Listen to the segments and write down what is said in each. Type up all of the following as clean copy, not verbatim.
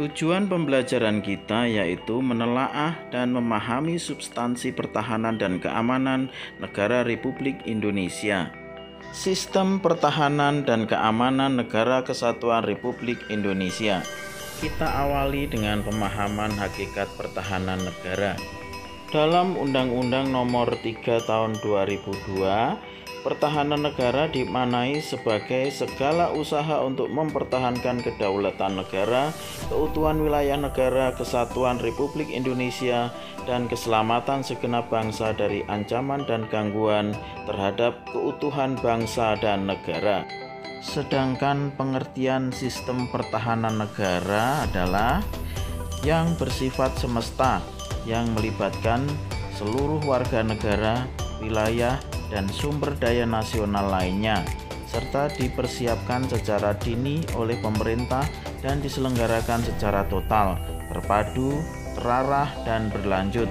Tujuan pembelajaran kita yaitu menelaah dan memahami substansi pertahanan dan keamanan negara Republik Indonesia. Sistem pertahanan dan keamanan Negara Kesatuan Republik Indonesia. Kita awali dengan pemahaman hakikat pertahanan negara. Dalam Undang-Undang Nomor 3 Tahun 2002, pertahanan negara dimaknai sebagai segala usaha untuk mempertahankan kedaulatan negara, keutuhan wilayah negara, kesatuan Republik Indonesia, dan keselamatan segenap bangsa dari ancaman dan gangguan terhadap keutuhan bangsa dan negara. Sedangkan pengertian sistem pertahanan negara adalah yang bersifat semesta, yang melibatkan seluruh warga negara, wilayah, dan sumber daya nasional lainnya, serta dipersiapkan secara dini oleh pemerintah dan diselenggarakan secara total, terpadu, terarah, dan berlanjut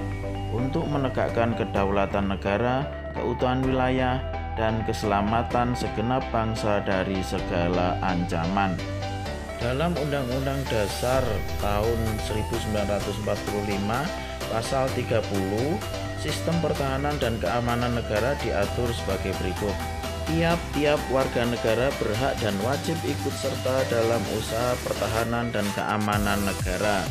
untuk menegakkan kedaulatan negara, keutuhan wilayah, dan keselamatan segenap bangsa dari segala ancaman. Dalam Undang-Undang Dasar tahun 1945, Pasal 30, sistem pertahanan dan keamanan negara diatur sebagai berikut. Tiap-tiap warga negara berhak dan wajib ikut serta dalam usaha pertahanan dan keamanan negara.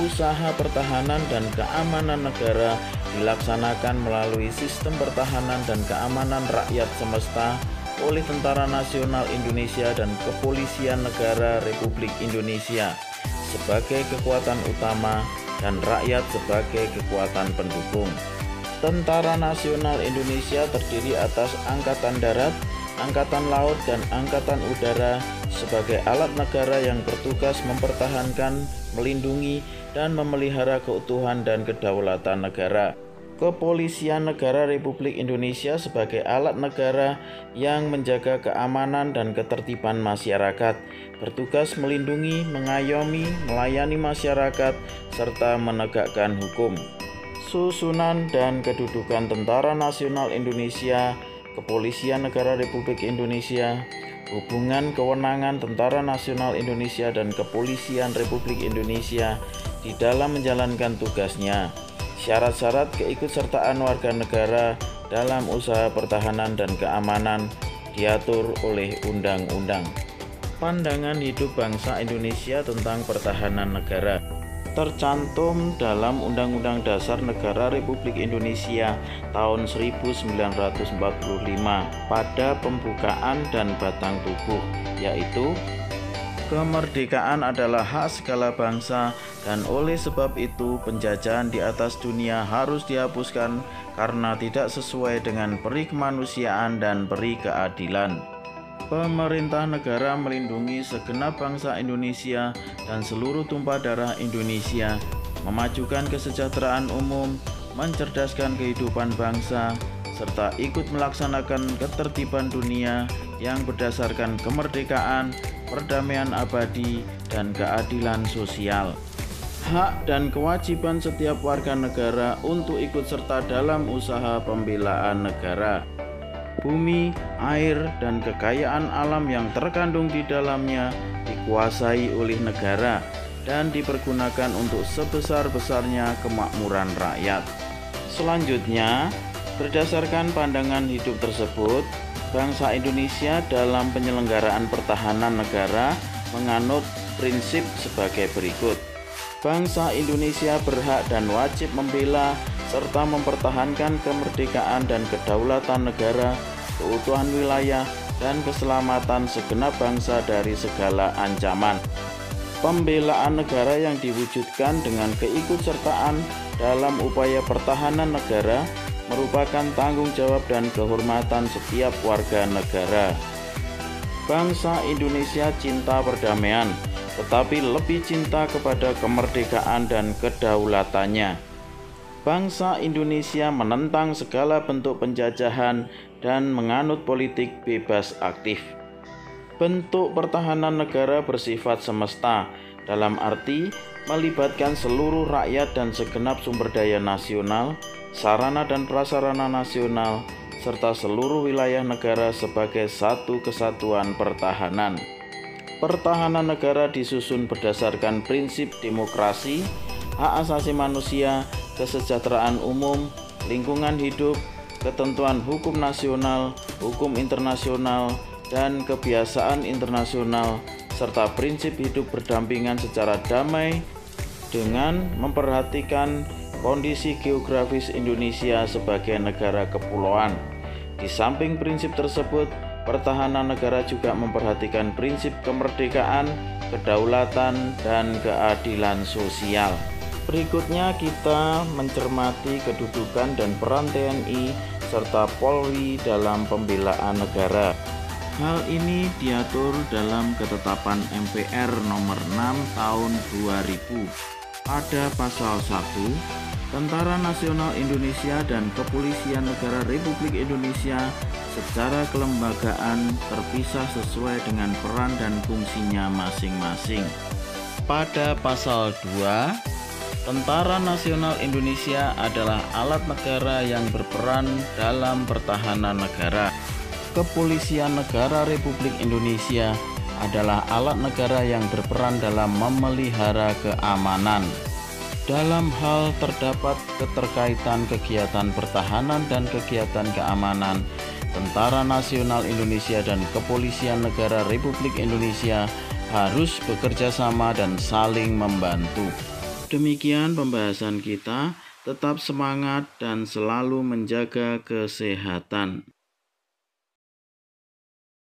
Usaha pertahanan dan keamanan negara dilaksanakan melalui sistem pertahanan dan keamanan rakyat semesta oleh Tentara Nasional Indonesia dan Kepolisian Negara Republik Indonesia sebagai kekuatan utama dan rakyat sebagai kekuatan pendukung. Tentara Nasional Indonesia terdiri atas Angkatan Darat, Angkatan Laut, dan Angkatan Udara sebagai alat negara yang bertugas mempertahankan, melindungi, dan memelihara keutuhan dan kedaulatan negara. Kepolisian Negara Republik Indonesia sebagai alat negara yang menjaga keamanan dan ketertiban masyarakat, bertugas melindungi, mengayomi, melayani masyarakat, serta menegakkan hukum. Susunan dan kedudukan Tentara Nasional Indonesia, Kepolisian Negara Republik Indonesia, hubungan kewenangan Tentara Nasional Indonesia dan Kepolisian Republik Indonesia di dalam menjalankan tugasnya. Syarat-syarat keikutsertaan warga negara dalam usaha pertahanan dan keamanan diatur oleh undang-undang. Pandangan hidup bangsa Indonesia tentang pertahanan negara tercantum dalam Undang-Undang Dasar Negara Republik Indonesia tahun 1945 pada pembukaan dan batang tubuh, yaitu kemerdekaan adalah hak segala bangsa dan oleh sebab itu penjajahan di atas dunia harus dihapuskan karena tidak sesuai dengan peri kemanusiaan dan peri keadilan. Pemerintah negara melindungi segenap bangsa Indonesia dan seluruh tumpah darah Indonesia, memajukan kesejahteraan umum, mencerdaskan kehidupan bangsa, serta ikut melaksanakan ketertiban dunia yang berdasarkan kemerdekaan, perdamaian abadi, dan keadilan sosial. Hak dan kewajiban setiap warga negara untuk ikut serta dalam usaha pembelaan negara. Bumi, air, dan kekayaan alam yang terkandung di dalamnya dikuasai oleh negara dan dipergunakan untuk sebesar-besarnya kemakmuran rakyat. Selanjutnya, berdasarkan pandangan hidup tersebut, bangsa Indonesia dalam penyelenggaraan pertahanan negara menganut prinsip sebagai berikut. Bangsa Indonesia berhak dan wajib membela serta mempertahankan kemerdekaan dan kedaulatan negara, keutuhan wilayah, dan keselamatan segenap bangsa dari segala ancaman. Pembelaan negara yang diwujudkan dengan keikutsertaan dalam upaya pertahanan negara merupakan tanggung jawab dan kehormatan setiap warga negara. Bangsa Indonesia cinta perdamaian, tetapi lebih cinta kepada kemerdekaan dan kedaulatannya. Bangsa Indonesia menentang segala bentuk penjajahan dan menganut politik bebas aktif. Bentuk pertahanan negara bersifat semesta, dalam arti melibatkan seluruh rakyat dan segenap sumber daya nasional, sarana dan prasarana nasional, serta seluruh wilayah negara sebagai satu kesatuan pertahanan. Pertahanan negara disusun berdasarkan prinsip demokrasi, hak asasi manusia, kesejahteraan umum, lingkungan hidup, ketentuan hukum nasional, hukum internasional, dan kebiasaan internasional, serta prinsip hidup berdampingan secara damai dengan memperhatikan kondisi geografis Indonesia sebagai negara kepulauan. Di samping prinsip tersebut, pertahanan negara juga memperhatikan prinsip kemerdekaan, kedaulatan, dan keadilan sosial. Berikutnya kita mencermati kedudukan dan peran TNI serta Polri dalam pembelaan negara. Hal ini diatur dalam Ketetapan MPR Nomor 6 Tahun 2000. Pada pasal 1, Tentara Nasional Indonesia dan Kepolisian Negara Republik Indonesia secara kelembagaan terpisah sesuai dengan peran dan fungsinya masing-masing. Pada pasal 2, Tentara Nasional Indonesia adalah alat negara yang berperan dalam pertahanan negara. Kepolisian Negara Republik Indonesia adalah alat negara yang berperan dalam memelihara keamanan. Dalam hal terdapat keterkaitan kegiatan pertahanan dan kegiatan keamanan, Tentara Nasional Indonesia dan Kepolisian Negara Republik Indonesia harus bekerja sama dan saling membantu. Demikian pembahasan kita, tetap semangat dan selalu menjaga kesehatan.